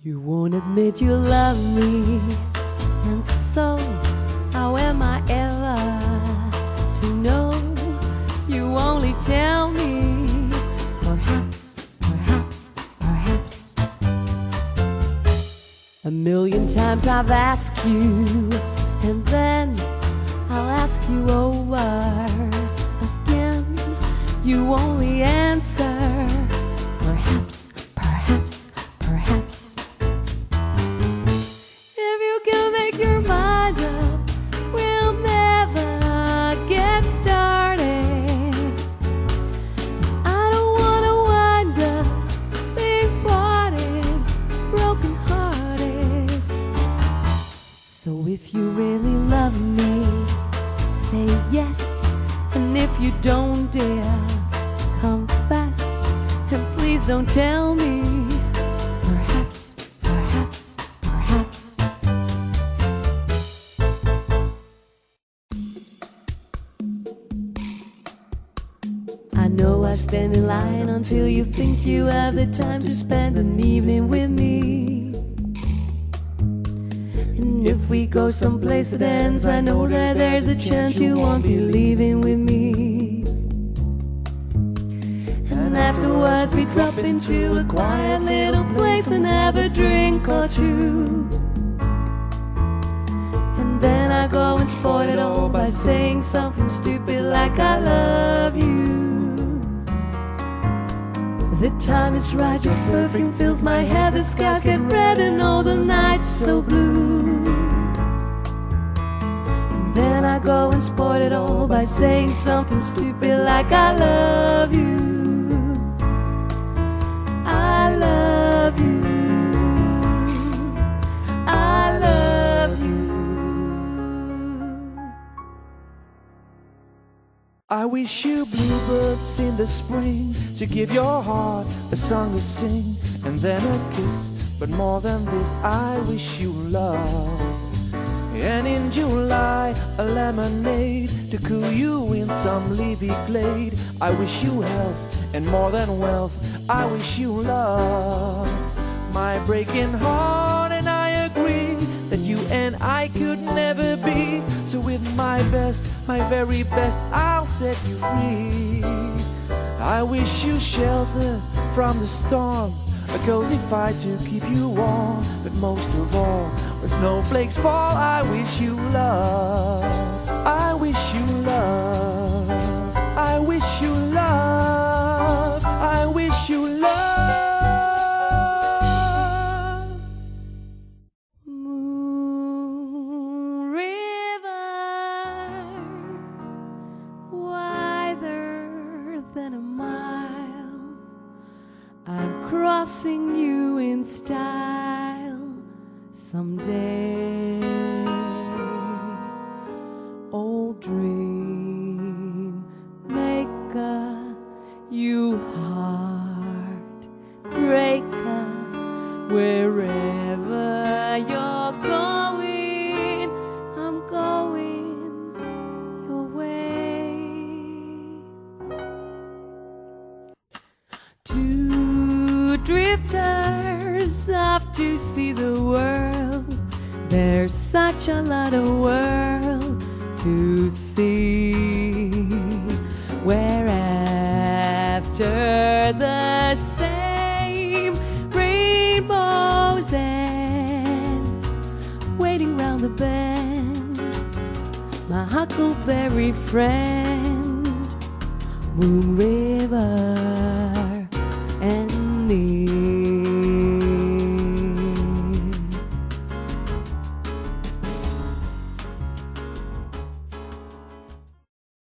You won't admit you love me, and so how am I ever to know? You only tell me, perhaps, perhaps, perhaps. A million times I've asked you, and then I'll ask you over again. You only answer, perhaps, perhaps, perhaps. If you can make your mind up, we'll never get started. I don't wanna wind up being parted, broken hearted. So if you really love me, say yes. And if you don't dare, confess. And please don't tell me, perhaps, perhaps, perhaps. I know I stand in line until you think you have the time to spend an evening with me. And if we go someplace that ends, I know that there's a chance you won't be leaving with me. And afterwards we drop into a quiet little place and have a drink or two. And then I go and spoil it all by saying something stupid like I love you. The time is right, your perfume fills my head, the skies get red and all the nights so blue. And then I go and spoil it all by saying something stupid like I love you. I love you. I love you. I wish you bluebirds in the spring to give your heart a song to sing and then a kiss. But more than this, I wish you love. And in July, a lemonade to cool you in some leafy glade. I wish you health and more than wealth. I wish you love. My breaking heart, and I agree that you and I could never be. So with my best, my very best, I'll set you free. I wish you shelter from the storm, a cozy fire to keep you warm. But most of all, where snowflakes fall, I wish you love. I wish you love. I wish you love. I wish you love. Moon river, wider than a mile, I'm crossing you in style someday. Old dream maker, you heartbreaker, wherever you're going, I'm going your way. Two drifters off to see the world. There's such a lot of world to see. We're after the same rainbows and waiting round the bend. My huckleberry friend, Moon River.